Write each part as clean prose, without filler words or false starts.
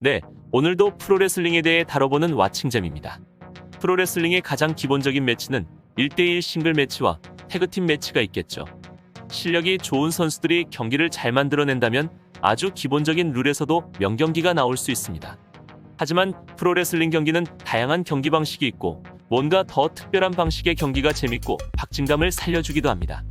네, 오늘도 프로레슬링에 대해 다뤄보는 왓칭잼입니다. 프로레슬링의 가장 기본적인 매치는 1대1 싱글 매치와 태그팀 매치가 있겠죠. 실력이 좋은 선수들이 경기를 잘 만들어낸다면 아주 기본적인 룰에서도 명경기가 나올 수 있습니다. 하지만 프로레슬링 경기는 다양한 경기 방식이 있고 뭔가 더 특별한 방식의 경기가 재밌고 박진감을 살려주기도 합니다.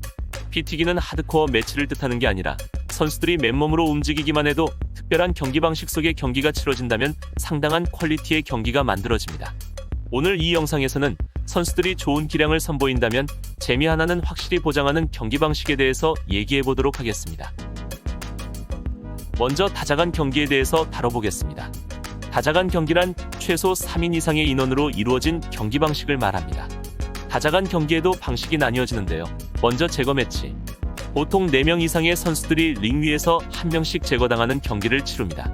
PT기는 하드코어 매치를 뜻하는 게 아니라 선수들이 맨몸으로 움직이기만 해도 특별한 경기 방식 속의 경기가 치러진다면 상당한 퀄리티의 경기가 만들어집니다. 오늘 이 영상에서는 선수들이 좋은 기량을 선보인다면 재미 하나는 확실히 보장하는 경기 방식에 대해서 얘기해 보도록 하겠습니다. 먼저 다자간 경기에 대해서 다뤄보겠습니다. 다자간 경기란 최소 3인 이상의 인원으로 이루어진 경기 방식을 말합니다. 다자간 경기에도 방식이 나뉘어지는데요. 먼저 제거 매치. 보통 4명 이상의 선수들이 링 위에서 한 명씩 제거당하는 경기를 치릅니다.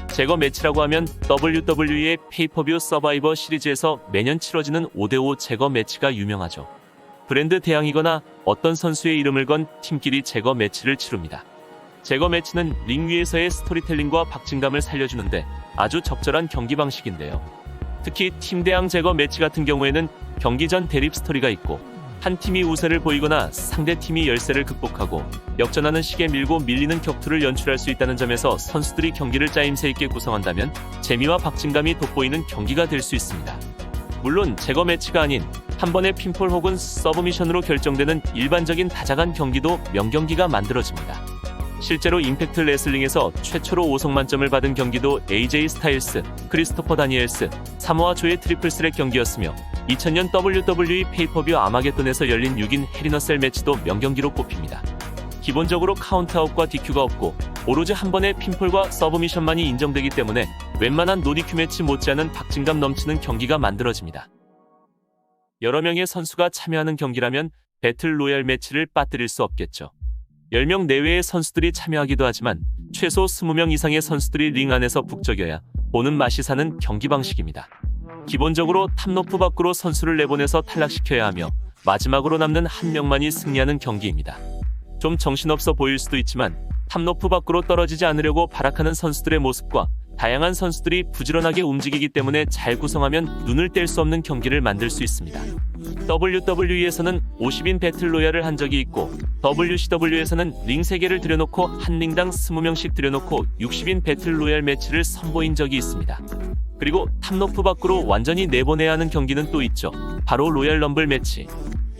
제거 매치라고 하면 WWE의 페이퍼뷰 서바이버 시리즈에서 매년 치러지는 5대5 제거 매치가 유명하죠. 브랜드 대항이거나 어떤 선수의 이름을 건 팀끼리 제거 매치를 치릅니다. 제거 매치는 링 위에서의 스토리텔링과 박진감을 살려주는데 아주 적절한 경기 방식인데요. 특히 팀 대항 제거 매치 같은 경우에는 경기 전 대립 스토리가 있고 한 팀이 우세를 보이거나 상대 팀이 열세를 극복하고 역전하는 식의 밀고 밀리는 격투를 연출할 수 있다는 점에서 선수들이 경기를 짜임새 있게 구성한다면 재미와 박진감이 돋보이는 경기가 될 수 있습니다. 물론 제거 매치가 아닌 한 번의 핀폴 혹은 서브미션으로 결정되는 일반적인 다자간 경기도 명경기가 만들어집니다. 실제로 임팩트 레슬링에서 최초로 5성 만점을 받은 경기도 AJ 스타일스, 크리스토퍼 다니엘스, 사모아 조의 트리플 스렛 경기였으며 2000년 WWE 페이퍼뷰 아마겟돈에서 열린 6인 헬인어셀 매치도 명경기로 꼽힙니다. 기본적으로 카운트아웃과 DQ가 없고 오로지 한 번의 핀폴과 서브미션만이 인정되기 때문에 웬만한 노디큐 매치 못지않은 박진감 넘치는 경기가 만들어집니다. 여러 명의 선수가 참여하는 경기라면 배틀 로얄 매치를 빠뜨릴 수 없겠죠. 10명 내외의 선수들이 참여하기도 하지만 최소 20명 이상의 선수들이 링 안에서 북적여야 보는 맛이 사는 경기 방식입니다. 기본적으로 탑로프 밖으로 선수를 내보내서 탈락시켜야 하며 마지막으로 남는 한 명만이 승리하는 경기입니다. 좀 정신없어 보일 수도 있지만 탑로프 밖으로 떨어지지 않으려고 발악하는 선수들의 모습과 다양한 선수들이 부지런하게 움직이기 때문에 잘 구성하면 눈을 뗄 수 없는 경기를 만들 수 있습니다. WWE에서는 50인 배틀 로얄을 한 적이 있고 WCW에서는 링 3개를 들여놓고 한 링당 20명씩 들여놓고 60인 배틀 로얄 매치를 선보인 적이 있습니다. 그리고 탑로프 밖으로 완전히 내보내야 하는 경기는 또 있죠. 바로 로얄 럼블 매치.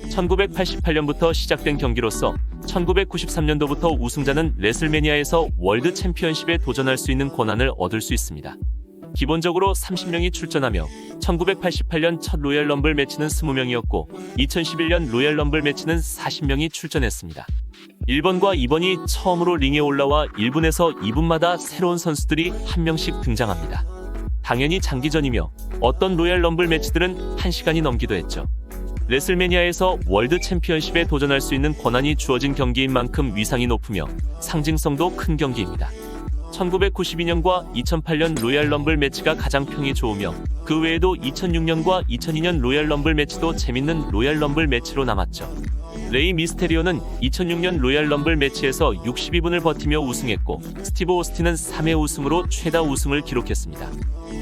1988년부터 시작된 경기로서 1993년도부터 우승자는 레슬매니아에서 월드 챔피언십에 도전할 수 있는 권한을 얻을 수 있습니다. 기본적으로 30명이 출전하며 1988년 첫 로얄 럼블 매치는 20명이었고 2011년 로얄 럼블 매치는 40명이 출전했습니다. 1번과 2번이 처음으로 링에 올라와 1분에서 2분마다 새로운 선수들이 한 명씩 등장합니다. 당연히 장기전이며 어떤 로얄 럼블 매치들은 1시간이 넘기도 했죠. 레슬매니아에서 월드 챔피언십에 도전할 수 있는 권한이 주어진 경기인 만큼 위상이 높으며 상징성도 큰 경기입니다. 1992년과 2008년 로얄 럼블 매치가 가장 평이 좋으며 그 외에도 2006년과 2002년 로얄 럼블 매치도 재밌는 로얄 럼블 매치로 남았죠. 레이 미스테리오는 2006년 로얄 럼블 매치에서 62분을 버티며 우승했고 스티브 오스틴은 3회 우승으로 최다 우승을 기록했습니다.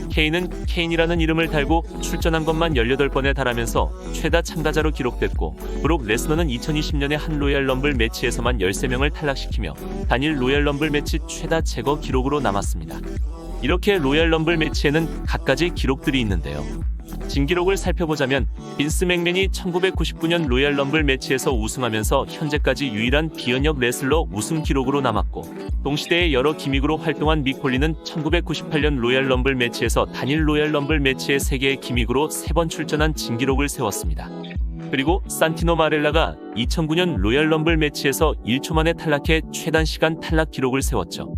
케인은 케인이라는 이름을 달고 출전한 것만 18번에 달하면서 최다 참가자로 기록됐고 브록 레스너는 2020년에 한 로얄 럼블 매치에서만 13명을 탈락시키며 단일 로얄 럼블 매치 최다 제거 기록으로 남았습니다. 이렇게 로얄 럼블 매치에는 갖가지 기록들이 있는데요. 진기록을 살펴보자면 빈스 맥맨이 1999년 로얄 럼블 매치에서 우승하면서 현재까지 유일한 비현역 레슬러 우승 기록으로 남았고 동시대의 여러 기믹으로 활동한 믹 홀리는 1998년 로얄 럼블 매치에서 단일 로얄 럼블 매치의 3개의 기믹으로 3번 출전한 진기록을 세웠습니다. 그리고 산티노 마렐라가 2009년 로얄 럼블 매치에서 1초 만에 탈락해 최단 시간 탈락 기록을 세웠죠.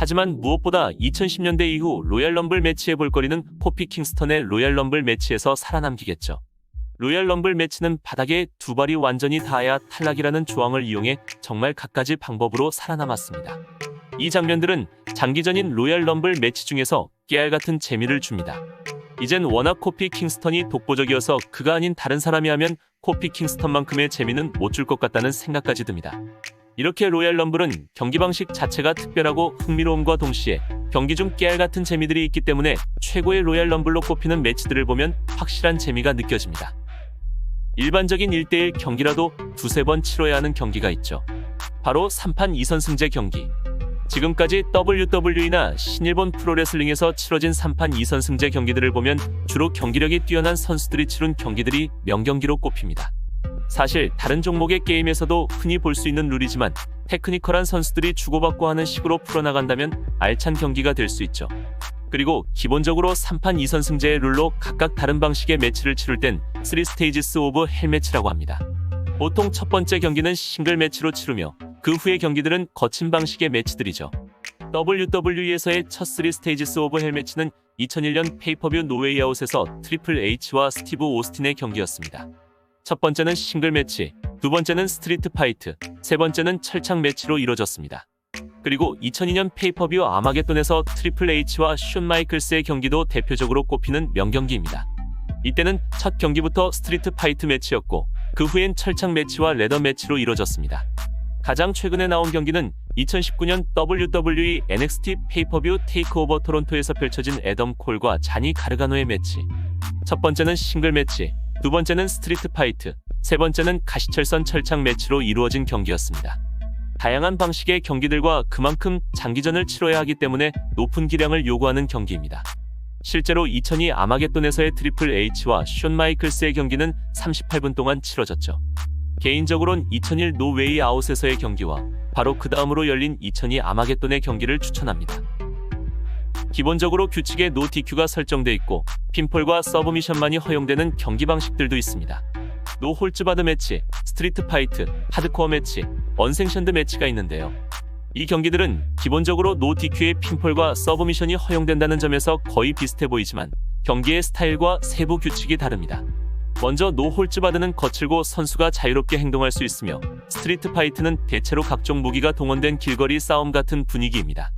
하지만 무엇보다 2010년대 이후 로얄 럼블 매치의 볼거리는 코피 킹스턴의 로얄 럼블 매치에서 살아남기겠죠. 로얄 럼블 매치는 바닥에 두 발이 완전히 닿아야 탈락이라는 조항을 이용해 정말 갖가지 방법으로 살아남았습니다. 이 장면들은 장기전인 로얄 럼블 매치 중에서 깨알같은 재미를 줍니다. 이젠 워낙 코피 킹스턴이 독보적이어서 그가 아닌 다른 사람이 하면 코피 킹스턴만큼의 재미는 못 줄 것 같다는 생각까지 듭니다. 이렇게 로얄 럼블은 경기 방식 자체가 특별하고 흥미로움과 동시에 경기 중 깨알 같은 재미들이 있기 때문에 최고의 로얄 럼블로 꼽히는 매치들을 보면 확실한 재미가 느껴집니다. 일반적인 1대1 경기라도 두세 번 치러야 하는 경기가 있죠. 바로 3판 2선승제 경기. 지금까지 WWE나 신일본 프로레슬링에서 치러진 3판 2선승제 경기들을 보면 주로 경기력이 뛰어난 선수들이 치룬 경기들이 명경기로 꼽힙니다. 사실 다른 종목의 게임에서도 흔히 볼 수 있는 룰이지만 테크니컬한 선수들이 주고받고 하는 식으로 풀어나간다면 알찬 경기가 될 수 있죠. 그리고 기본적으로 3판 2선승제의 룰로 각각 다른 방식의 매치를 치룰 땐 3스테이지스 오브 헬 매치라고 합니다. 보통 첫 번째 경기는 싱글 매치로 치르며 그 후의 경기들은 거친 방식의 매치들이죠. WWE에서의 첫 3스테이지스 오브 헬 매치는 2001년 페이퍼뷰 노웨이 아웃에서 트리플 H와 스티브 오스틴의 경기였습니다. 첫 번째는 싱글 매치, 두 번째는 스트리트 파이트, 세 번째는 철창 매치로 이뤄졌습니다. 그리고 2002년 페이퍼뷰 아마겟돈에서 트리플 H와 슌 마이클스의 경기도 대표적으로 꼽히는 명경기입니다. 이때는 첫 경기부터 스트리트 파이트 매치였고 그 후엔 철창 매치와 레더 매치로 이뤄졌습니다. 가장 최근에 나온 경기는 2019년 WWE NXT 페이퍼뷰 테이크오버 토론토에서 펼쳐진 애덤 콜과 자니 가르가노의 매치. 첫 번째는 싱글 매치, 두 번째는 스트리트 파이트, 세 번째는 가시철선 철창 매치로 이루어진 경기였습니다. 다양한 방식의 경기들과 그만큼 장기전을 치러야 하기 때문에 높은 기량을 요구하는 경기입니다. 실제로 2002 아마겟돈에서의 트리플 H와 슌 마이클스의 경기는 38분 동안 치러졌죠. 개인적으론 2001 노웨이 아웃에서의 경기와 바로 그 다음으로 열린 2002 아마겟돈의 경기를 추천합니다. 기본적으로 규칙에 노 DQ가 설정돼 있고 핀폴과 서브미션만이 허용되는 경기 방식들도 있습니다. 노 홀즈바드 매치, 스트리트 파이트, 하드코어 매치, 언생션드 매치가 있는데요. 이 경기들은 기본적으로 노 DQ의 핀폴과 서브미션이 허용된다는 점에서 거의 비슷해 보이지만 경기의 스타일과 세부 규칙이 다릅니다. 먼저 노 홀즈바드는 거칠고 선수가 자유롭게 행동할 수 있으며 스트리트 파이트는 대체로 각종 무기가 동원된 길거리 싸움 같은 분위기입니다.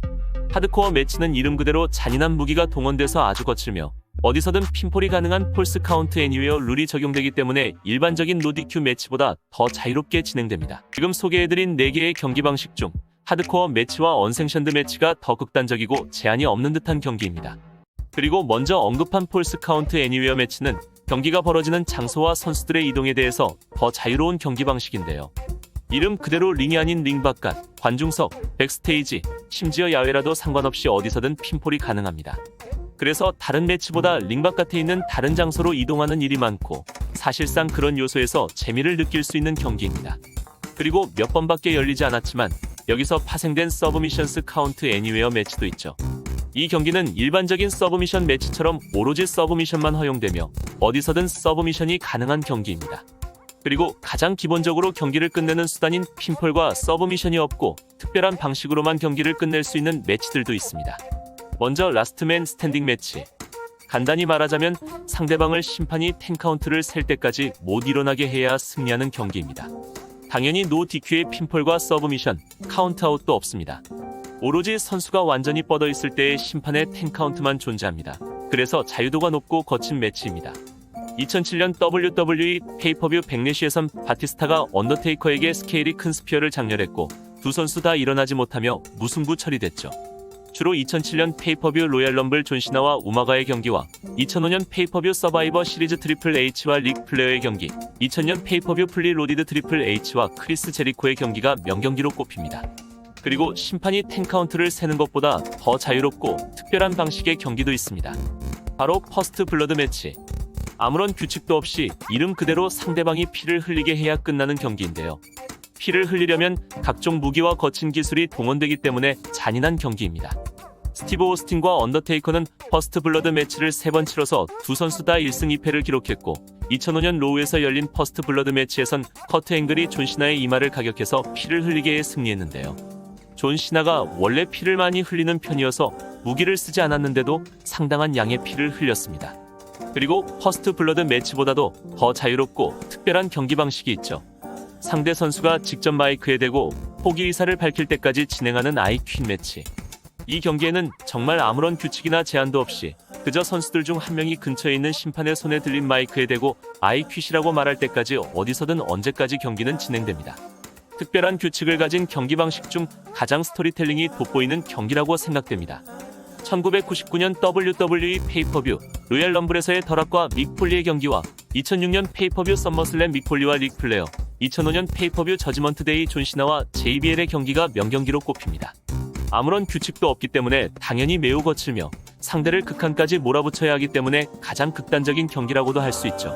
하드코어 매치는 이름 그대로 잔인한 무기가 동원돼서 아주 거칠며 어디서든 핀폴이 가능한 폴스 카운트 애니웨어 룰이 적용되기 때문에 일반적인 노 DQ 매치보다 더 자유롭게 진행됩니다. 지금 소개해드린 4개의 경기 방식 중 하드코어 매치와 언생션드 매치가 더 극단적이고 제한이 없는 듯한 경기입니다. 그리고 먼저 언급한 폴스 카운트 애니웨어 매치는 경기가 벌어지는 장소와 선수들의 이동에 대해서 더 자유로운 경기 방식인데요. 이름 그대로 링이 아닌 링 바깥, 관중석, 백스테이지, 심지어 야외라도 상관없이 어디서든 핀폴이 가능합니다. 그래서 다른 매치보다 링 바깥에 있는 다른 장소로 이동하는 일이 많고 사실상 그런 요소에서 재미를 느낄 수 있는 경기입니다. 그리고 몇 번밖에 열리지 않았지만 여기서 파생된 서브미션스 카운트 애니웨어 매치도 있죠. 이 경기는 일반적인 서브미션 매치처럼 오로지 서브미션만 허용되며 어디서든 서브미션이 가능한 경기입니다. 그리고 가장 기본적으로 경기를 끝내는 수단인 핀폴과 서브미션이 없고 특별한 방식으로만 경기를 끝낼 수 있는 매치들도 있습니다. 먼저 라스트맨 스탠딩 매치. 간단히 말하자면 상대방을 심판이 10카운트를 셀 때까지 못 일어나게 해야 승리하는 경기입니다. 당연히 노 DQ의 핀폴과 서브미션, 카운트아웃도 없습니다. 오로지 선수가 완전히 뻗어 있을 때의 심판의 10카운트만 존재합니다. 그래서 자유도가 높고 거친 매치입니다. 2007년 WWE 페이퍼뷰 백래시에선 바티스타가 언더테이커에게 스케일이 큰 스피어를 장렬했고 두 선수 다 일어나지 못하며 무승부 처리됐죠. 주로 2007년 페이퍼뷰 로얄 럼블 존 시나와 우마가의 경기와 2005년 페이퍼뷰 서바이버 시리즈 트리플 H와 릭 플레어의 경기, 2000년 페이퍼뷰 플리 로디드 트리플 H와 크리스 제리코의 경기가 명경기로 꼽힙니다. 그리고 심판이 10카운트를 세는 것보다 더 자유롭고 특별한 방식의 경기도 있습니다. 바로 퍼스트 블러드 매치. 아무런 규칙도 없이 이름 그대로 상대방이 피를 흘리게 해야 끝나는 경기인데요. 피를 흘리려면 각종 무기와 거친 기술이 동원되기 때문에 잔인한 경기입니다. 스티브 오스틴과 언더테이커는 퍼스트 블러드 매치를 3번 치러서 두 선수 다 1승 2패를 기록했고 2005년 로우에서 열린 퍼스트 블러드 매치에선 커트 앵글이 존 시나의 이마를 가격해서 피를 흘리게 해 승리했는데요. 존 시나가 원래 피를 많이 흘리는 편이어서 무기를 쓰지 않았는데도 상당한 양의 피를 흘렸습니다. 그리고 퍼스트 블러드 매치보다도 더 자유롭고 특별한 경기 방식이 있죠. 상대 선수가 직접 마이크에 대고 포기 의사를 밝힐 때까지 진행하는 아이퀸 매치. 이 경기에는 정말 아무런 규칙이나 제한도 없이 그저 선수들 중 한 명이 근처에 있는 심판의 손에 들린 마이크에 대고 아이퀴시라고 말할 때까지 어디서든 언제까지 경기는 진행됩니다. 특별한 규칙을 가진 경기 방식 중 가장 스토리텔링이 돋보이는 경기라고 생각됩니다. 1999년 WWE 페이퍼뷰 로얄 럼블에서의 더락과 믹 폴리의 경기와 2006년 페이퍼뷰 썸머슬램 믹 폴리와 릭 플레어, 2005년 페이퍼뷰 저지먼트 데이 존 시나와 JBL의 경기가 명경기로 꼽힙니다. 아무런 규칙도 없기 때문에 당연히 매우 거칠며 상대를 극한까지 몰아붙여야 하기 때문에 가장 극단적인 경기라고도 할 수 있죠.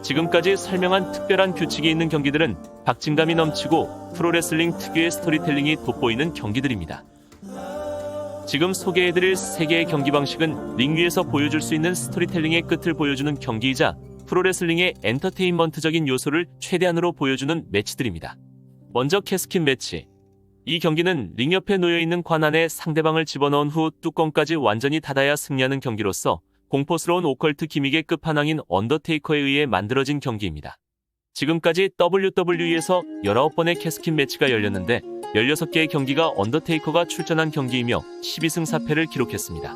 지금까지 설명한 특별한 규칙이 있는 경기들은 박진감이 넘치고 프로레슬링 특유의 스토리텔링이 돋보이는 경기들입니다. 지금 소개해드릴 3개의 경기 방식은 링 위에서 보여줄 수 있는 스토리텔링의 끝을 보여주는 경기이자 프로레슬링의 엔터테인먼트적인 요소를 최대한으로 보여주는 매치들입니다. 먼저 캐스킨 매치. 이 경기는 링 옆에 놓여있는 관 안에 상대방을 집어넣은 후 뚜껑까지 완전히 닫아야 승리하는 경기로서 공포스러운 오컬트 기믹의 끝판왕인 언더테이커에 의해 만들어진 경기입니다. 지금까지 WWE에서 19번의 캐스킨 매치가 열렸는데 16개의 경기가 언더테이커가 출전한 경기이며 12승 4패를 기록했습니다.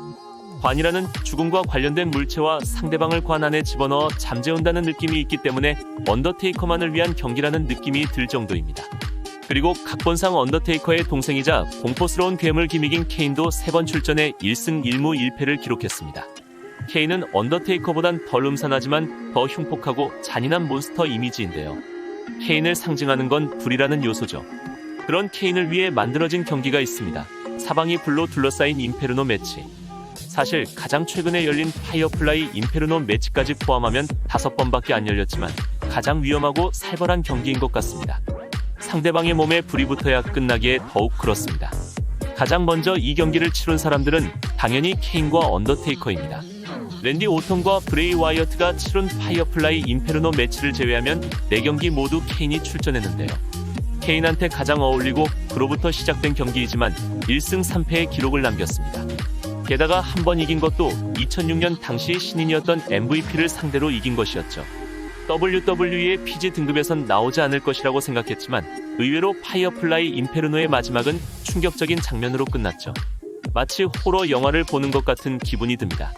관이라는 죽음과 관련된 물체와 상대방을 관 안에 집어넣어 잠재운다는 느낌이 있기 때문에 언더테이커만을 위한 경기라는 느낌이 들 정도입니다. 그리고 각본상 언더테이커의 동생이자 공포스러운 괴물 기믹인 케인도 3번 출전해 1승 1무 1패를 기록했습니다. 케인은 언더테이커보단 덜 음산하지만 더 흉폭하고 잔인한 몬스터 이미지인데요. 케인을 상징하는 건 불이라는 요소죠. 그런 케인을 위해 만들어진 경기가 있습니다. 사방이 불로 둘러싸인 인페르노 매치. 사실 가장 최근에 열린 파이어플라이 인페르노 매치까지 포함하면 5번밖에 안 열렸지만 가장 위험하고 살벌한 경기인 것 같습니다. 상대방의 몸에 불이 붙어야 끝나기에 더욱 그렇습니다. 가장 먼저 이 경기를 치른 사람들은 당연히 케인과 언더테이커입니다. 랜디 오턴과 브레이 와이어트가 치른 파이어플라이 인페르노 매치를 제외하면 4경기 모두 케인이 출전했는데요. 케인한테 가장 어울리고 그로부터 시작된 경기이지만 1승 3패의 기록을 남겼습니다. 게다가 한 번 이긴 것도 2006년 당시 신인이었던 MVP를 상대로 이긴 것이었죠. WWE의 PG 등급에선 나오지 않을 것이라고 생각했지만 의외로 파이어플라이 인페르노의 마지막은 충격적인 장면으로 끝났죠. 마치 호러 영화를 보는 것 같은 기분이 듭니다.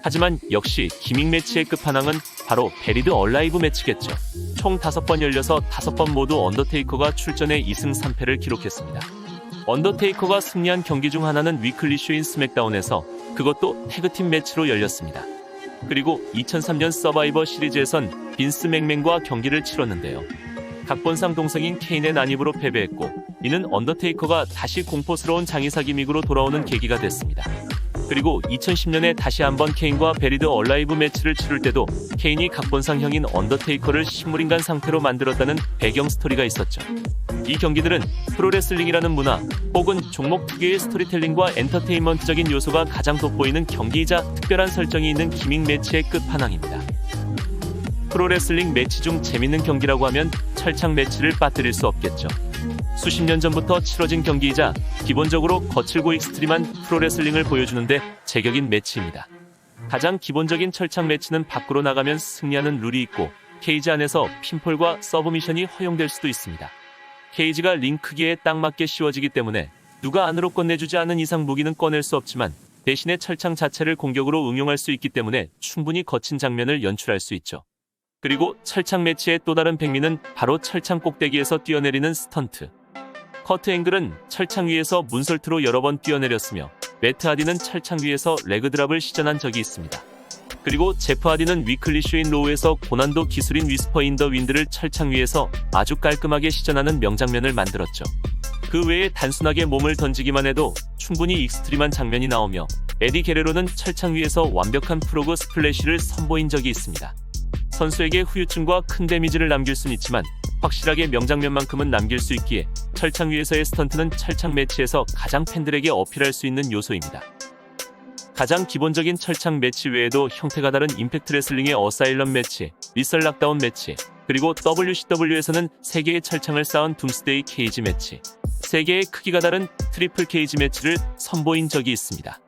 하지만 역시 기믹 매치의 끝판왕은 바로 베리드 얼라이브 매치겠죠. 총 5번 열려서 5번 모두 언더테이커가 출전해 2승 3패를 기록했습니다. 언더테이커가 승리한 경기 중 하나는 위클리 쇼인 스맥다운에서 그것도 태그팀 매치로 열렸습니다. 그리고 2003년 서바이버 시리즈에선 빈스 맥맨과 경기를 치렀는데요. 각본상 동생인 케인의 난입으로 패배했고 이는 언더테이커가 다시 공포스러운 장의사 기믹으로 돌아오는 계기가 됐습니다. 그리고 2010년에 다시 한번 케인과 베리드 얼라이브 매치를 치를 때도 케인이 각본상 형인 언더테이커를 식물인간 상태로 만들었다는 배경 스토리가 있었죠. 이 경기들은 프로레슬링이라는 문화 혹은 종목 특유의 스토리텔링과 엔터테인먼트적인 요소가 가장 돋보이는 경기이자 특별한 설정이 있는 기믹 매치의 끝판왕입니다. 프로레슬링 매치 중 재밌는 경기라고 하면 철창 매치를 빠뜨릴 수 없겠죠. 수십 년 전부터 치러진 경기이자 기본적으로 거칠고 익스트림한 프로레슬링을 보여주는데 제격인 매치입니다. 가장 기본적인 철창 매치는 밖으로 나가면 승리하는 룰이 있고 케이지 안에서 핀폴과 서브미션이 허용될 수도 있습니다. 케이지가 링 크기에 딱 맞게 씌워지기 때문에 누가 안으로 꺼내주지 않은 이상 무기는 꺼낼 수 없지만 대신에 철창 자체를 공격으로 응용할 수 있기 때문에 충분히 거친 장면을 연출할 수 있죠. 그리고 철창 매치의 또 다른 백미는 바로 철창 꼭대기에서 뛰어내리는 스턴트. 커트 앵글은 철창 위에서 문설트로 여러 번 뛰어내렸으며 매트 하디는 철창 위에서 레그드랍을 시전한 적이 있습니다. 그리고 제프 하디는 위클리 쇼인 로우에서 고난도 기술인 위스퍼 인 더 윈드를 철창 위에서 아주 깔끔하게 시전하는 명장면을 만들었죠. 그 외에 단순하게 몸을 던지기만 해도 충분히 익스트림한 장면이 나오며 에디 게레로는 철창 위에서 완벽한 프로그 스플래시를 선보인 적이 있습니다. 선수에게 후유증과 큰 데미지를 남길 수는 있지만 확실하게 명장면만큼은 남길 수 있기에 철창 위에서의 스턴트는 철창 매치에서 가장 팬들에게 어필할 수 있는 요소입니다. 가장 기본적인 철창 매치 외에도 형태가 다른 임팩트 레슬링의 어사일럼 매치, 리설 락다운 매치, 그리고 WCW에서는 3개의 철창을 쌓은 둠스데이 케이지 매치, 3개의 크기가 다른 트리플 케이지 매치를 선보인 적이 있습니다.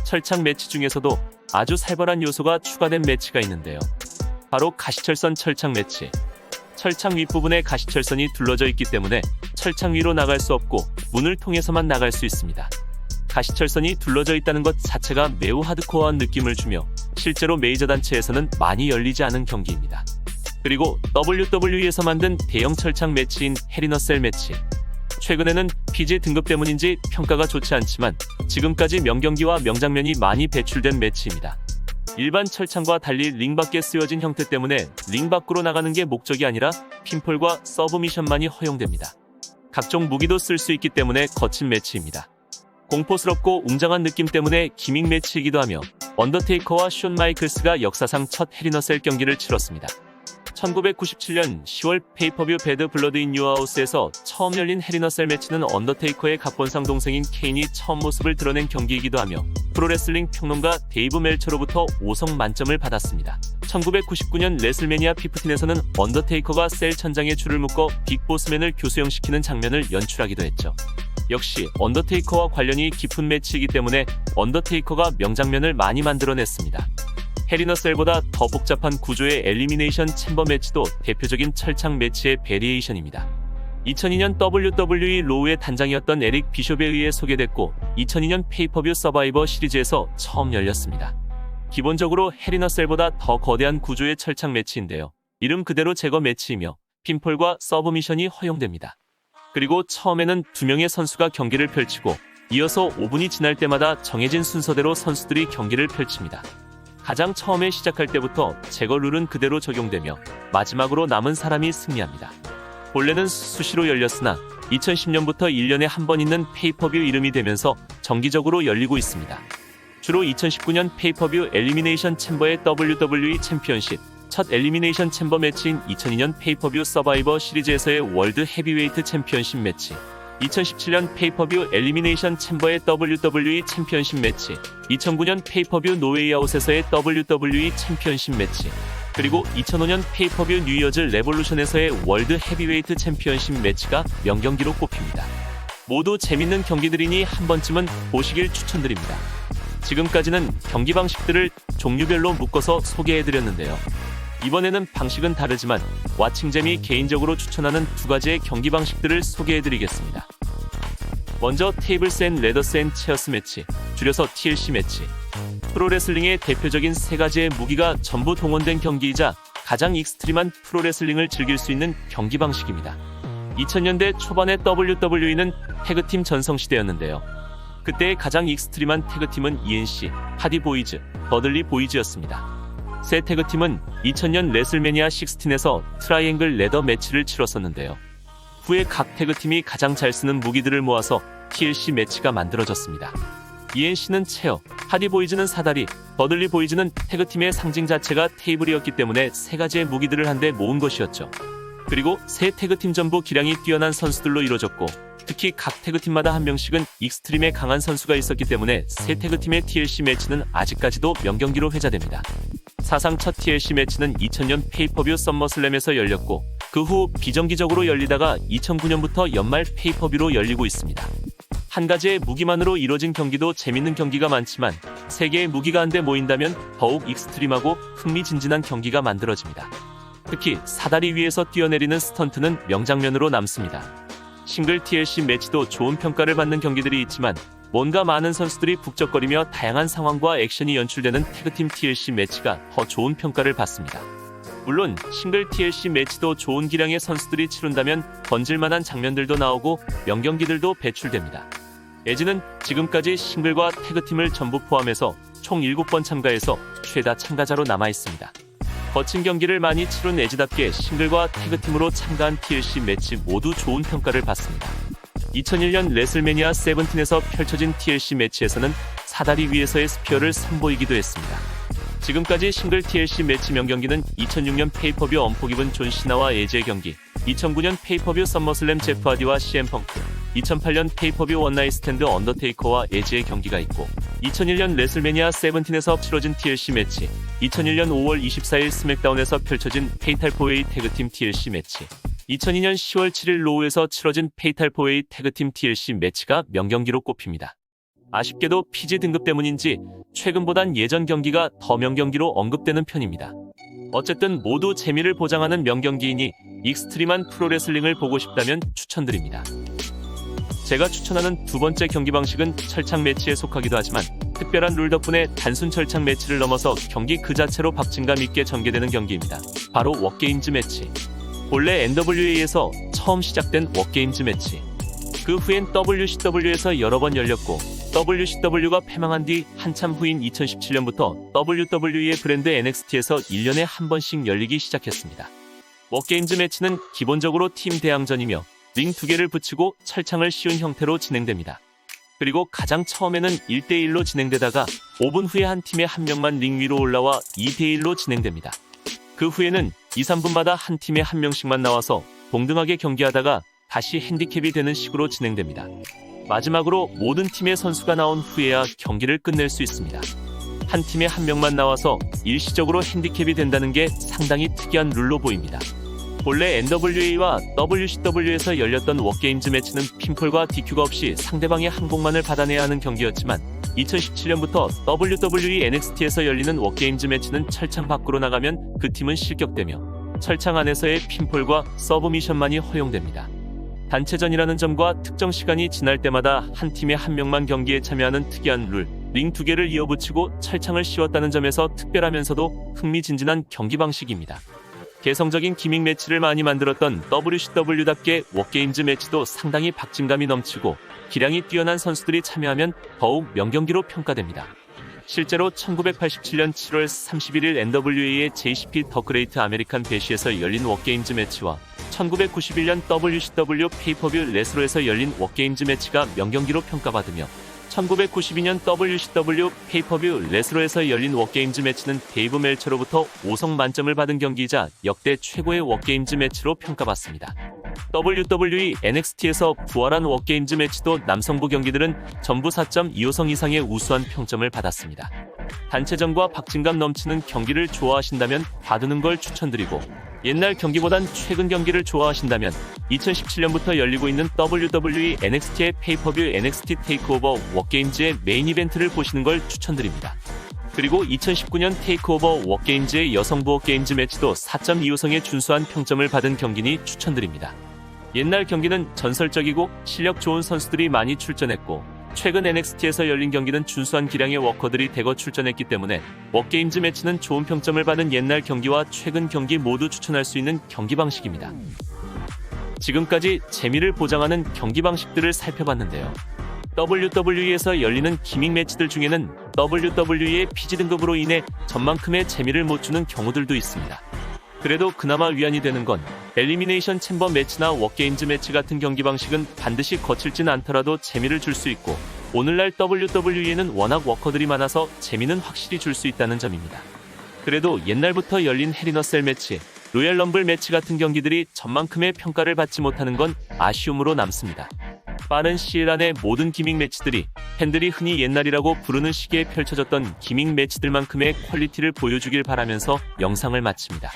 철창 매치 중에서도 아주 살벌한 요소가 추가된 매치가 있는데요. 바로 가시철선 철창 매치. 철창 윗부분에 가시철선이 둘러져 있기 때문에 철창 위로 나갈 수 없고 문을 통해서만 나갈 수 있습니다. 가시철선이 둘러져 있다는 것 자체가 매우 하드코어한 느낌을 주며 실제로 메이저 단체에서는 많이 열리지 않은 경기입니다. 그리고 WWE에서 만든 대형 철창 매치인 헬인어셀 매치. 최근에는 PG 등급 때문인지 평가가 좋지 않지만 지금까지 명경기와 명장면이 많이 배출된 매치입니다. 일반 철창과 달리 링 밖에 쓰여진 형태 때문에 링 밖으로 나가는 게 목적이 아니라 핀폴과 서브미션만이 허용됩니다. 각종 무기도 쓸 수 있기 때문에 거친 매치입니다. 공포스럽고 웅장한 느낌 때문에 기믹 매치이기도 하며 언더테이커와 숀 마이클스가 역사상 첫 헬인어셀 경기를 치렀습니다. 1997년 10월 페이퍼뷰 배드 블러드 인 뉴하우스에서 처음 열린 헬인어셀 매치는 언더테이커의 각본상 동생인 케인이 처음 모습을 드러낸 경기이기도 하며 프로레슬링 평론가 데이브 멜처로부터 5성 만점을 받았습니다. 1999년 레슬매니아 15에서는 언더테이커가 셀 천장에 줄을 묶어 빅보스맨을 교수형시키는 장면을 연출하기도 했죠. 역시 언더테이커와 관련이 깊은 매치이기 때문에 언더테이커가 명장면을 많이 만들어냈습니다. 헬인어셀보다 더 복잡한 구조의 엘리미네이션 챔버 매치도 대표적인 철창 매치의 베리에이션입니다. 2002년 WWE 로우의 단장이었던 에릭 비숍에 의해 소개됐고 2002년 페이퍼뷰 서바이버 시리즈에서 처음 열렸습니다. 기본적으로 헬인어셀보다 더 거대한 구조의 철창 매치인데요. 이름 그대로 제거 매치이며 핀폴과 서브미션이 허용됩니다. 그리고 처음에는 2명의 선수가 경기를 펼치고 이어서 5분이 지날 때마다 정해진 순서대로 선수들이 경기를 펼칩니다. 가장 처음에 시작할 때부터 제거 룰은 그대로 적용되며 마지막으로 남은 사람이 승리합니다. 본래는 수시로 열렸으나 2010년부터 1년에 한 번 있는 페이퍼뷰 이름이 되면서 정기적으로 열리고 있습니다. 주로 2019년 페이퍼뷰 엘리미네이션 챔버의 WWE 챔피언십, 첫 엘리미네이션 챔버 매치인 2002년 페이퍼뷰 서바이버 시리즈에서의 월드 헤비웨이트 챔피언십 매치, 2017년 페이퍼뷰 엘리미네이션 챔버의 WWE 챔피언십 매치, 2009년 페이퍼뷰 노웨이아웃에서의 WWE 챔피언십 매치, 그리고 2005년 페이퍼뷰 뉴이어즈 레볼루션에서의 월드 헤비웨이트 챔피언십 매치가 명경기로 꼽힙니다. 모두 재밌는 경기들이니 한 번쯤은 보시길 추천드립니다. 지금까지는 경기 방식들을 종류별로 묶어서 소개해드렸는데요. 이번에는 방식은 다르지만 와칭잼이 개인적으로 추천하는 2가지의 경기 방식들을 소개해드리겠습니다. 먼저 테이블스 앤 레더스 앤 체어스 매치, 줄여서 TLC 매치. 프로레슬링의 대표적인 3가지의 무기가 전부 동원된 경기이자 가장 익스트림한 프로레슬링을 즐길 수 있는 경기 방식입니다. 2000년대 초반의 WWE는 태그팀 전성시대였는데요. 그때의 가장 익스트림한 태그팀은 ENC, 하디 보이즈, 더들리 보이즈였습니다. 새 태그팀은 2000년 레슬매니아 16에서 트라이앵글 레더 매치를 치렀었는데요. 후에 각 태그팀이 가장 잘 쓰는 무기들을 모아서 TLC 매치가 만들어졌습니다. ENC는 체어, 하디 보이즈는 사다리, 더들리 보이즈는 태그팀의 상징 자체가 테이블이었기 때문에 3가지의 무기들을 한데 모은 것이었죠. 그리고 세 태그팀 전부 기량이 뛰어난 선수들로 이루어졌고 특히 각 태그팀마다 한 명씩은 익스트림에 강한 선수가 있었기 때문에 세 태그팀의 TLC 매치는 아직까지도 명경기로 회자됩니다. 사상 첫 TLC 매치는 2000년 페이퍼뷰 썸머슬램에서 열렸고 그 후 비정기적으로 열리다가 2009년부터 연말 페이퍼뷰로 열리고 있습니다. 한 가지의 무기만으로 이뤄진 경기도 재밌는 경기가 많지만 3개의 무기가 한데 모인다면 더욱 익스트림하고 흥미진진한 경기가 만들어집니다. 특히 사다리 위에서 뛰어내리는 스턴트는 명장면으로 남습니다. 싱글 TLC 매치도 좋은 평가를 받는 경기들이 있지만 뭔가 많은 선수들이 북적거리며 다양한 상황과 액션이 연출되는 태그팀 TLC 매치가 더 좋은 평가를 받습니다. 물론 싱글 TLC 매치도 좋은 기량의 선수들이 치룬다면 번질만한 장면들도 나오고 명경기들도 배출됩니다. 에지는 지금까지 싱글과 태그팀을 전부 포함해서 총 7번 참가해서 최다 참가자로 남아있습니다. 거친 경기를 많이 치룬 에지답게 싱글과 태그팀으로 참가한 TLC 매치 모두 좋은 평가를 받습니다. 2001년 레슬매니아 17에서 펼쳐진 TLC 매치에서는 사다리 위에서의 스피어를 선보이기도 했습니다. 지금까지 싱글 TLC 매치 명경기는 2006년 페이퍼뷰 엄폭 입은 존 시나와 에지의 경기, 2009년 페이퍼뷰 썸머슬램 제프 하디와 CM 펑크, 2008년 페이퍼뷰 원나잇 스탠드 언더테이커와 에지의 경기가 있고 2001년 레슬매니아 17에서 치러진 TLC 매치, 2001년 5월 24일 스맥다운에서 펼쳐진 페이탈 4웨이 태그팀 TLC 매치, 2002년 10월 7일 로우에서 치러진 페이탈 4웨이 태그팀 TLC 매치가 명경기로 꼽힙니다. 아쉽게도 PG 등급 때문인지 최근보단 예전 경기가 더 명경기로 언급되는 편입니다. 어쨌든 모두 재미를 보장하는 명경기이니 익스트림한 프로레슬링을 보고 싶다면 추천드립니다. 제가 추천하는 두 번째 경기 방식은 철창 매치에 속하기도 하지만 특별한 룰 덕분에 단순 철창 매치를 넘어서 경기 그 자체로 박진감 있게 전개되는 경기입니다. 바로 워게임즈 매치. 본래 NWA에서 처음 시작된 워게임즈 매치. 그 후엔 WCW에서 여러 번 열렸고 WCW가 패망한 뒤 한참 후인 2017년부터 WWE의 브랜드 NXT에서 1년에 한 번씩 열리기 시작했습니다. 워게임즈 매치는 기본적으로 팀 대항전이며 링 2개를 붙이고 철창을 씌운 형태로 진행됩니다. 그리고 가장 처음에는 1대1로 진행되다가 5분 후에 한 팀의 한 명만 링 위로 올라와 2대1로 진행됩니다. 그 후에는 2, 3분마다 한 팀에 한 명씩만 나와서 동등하게 경기하다가 다시 핸디캡이 되는 식으로 진행됩니다. 마지막으로 모든 팀의 선수가 나온 후에야 경기를 끝낼 수 있습니다. 한 팀에 한 명만 나와서 일시적으로 핸디캡이 된다는 게 상당히 특이한 룰로 보입니다. 본래 NWA와 WCW에서 열렸던 워게임즈 매치는 핀폴과 DQ가 없이 상대방의 항복만을 받아내야 하는 경기였지만 2017년부터 WWE NXT에서 열리는 워게임즈 매치는 철창 밖으로 나가면 그 팀은 실격되며 철창 안에서의 핀폴과 서브미션만이 허용됩니다. 단체전이라는 점과 특정 시간이 지날 때마다 한 팀에 한 명만 경기에 참여하는 특이한 룰, 링 2개를 이어붙이고 철창을 씌웠다는 점에서 특별하면서도 흥미진진한 경기 방식입니다. 개성적인 기믹 매치를 많이 만들었던 WCW답게 워게임즈 매치도 상당히 박진감이 넘치고 기량이 뛰어난 선수들이 참여하면 더욱 명경기로 평가됩니다. 실제로 1987년 7월 31일 NWA의 JCP 더 그레이트 아메리칸 배시에서 열린 워게임즈 매치와 1991년 WCW 페이퍼뷰 레스로에서 열린 워게임즈 매치가 명경기로 평가받으며 1992년 WCW 페이퍼뷰 레스로에서 열린 워게임즈 매치는 데이브 멜처로부터 5성 만점을 받은 경기이자 역대 최고의 워게임즈 매치로 평가받습니다. WWE NXT에서 부활한 워게임즈 매치도 남성부 경기들은 전부 4.25성 이상의 우수한 평점을 받았습니다. 단체전과 박진감 넘치는 경기를 좋아하신다면 봐두는 걸 추천드리고 옛날 경기보단 최근 경기를 좋아하신다면 2017년부터 열리고 있는 WWE NXT의 페이퍼뷰 NXT 테이크오버 워게임즈의 메인 이벤트를 보시는 걸 추천드립니다. 그리고 2019년 테이크오버 워게임즈의 여성부 워게임즈 매치도 4.25성의 준수한 평점을 받은 경기니 추천드립니다. 옛날 경기는 전설적이고 실력 좋은 선수들이 많이 출전했고 최근 NXT에서 열린 경기는 준수한 기량의 워커들이 대거 출전했기 때문에 워게임즈 매치는 좋은 평점을 받은 옛날 경기와 최근 경기 모두 추천할 수 있는 경기 방식입니다. 지금까지 재미를 보장하는 경기 방식들을 살펴봤는데요. WWE에서 열리는 기믹 매치들 중에는 WWE의 PG 등급으로 인해 전만큼의 재미를 못 주는 경우들도 있습니다. 그래도 그나마 위안이 되는 건 엘리미네이션 챔버 매치나 워게임즈 매치 같은 경기 방식은 반드시 거칠진 않더라도 재미를 줄 수 있고 오늘날 WWE에는 워낙 워커들이 많아서 재미는 확실히 줄 수 있다는 점입니다. 그래도 옛날부터 열린 헬인어셀 매치, 로얄 럼블 매치 같은 경기들이 전만큼의 평가를 받지 못하는 건 아쉬움으로 남습니다. 빠른 시일 안에 모든 기믹 매치들이 팬들이 흔히 옛날이라고 부르는 시기에 펼쳐졌던 기믹 매치들만큼의 퀄리티를 보여주길 바라면서 영상을 마칩니다.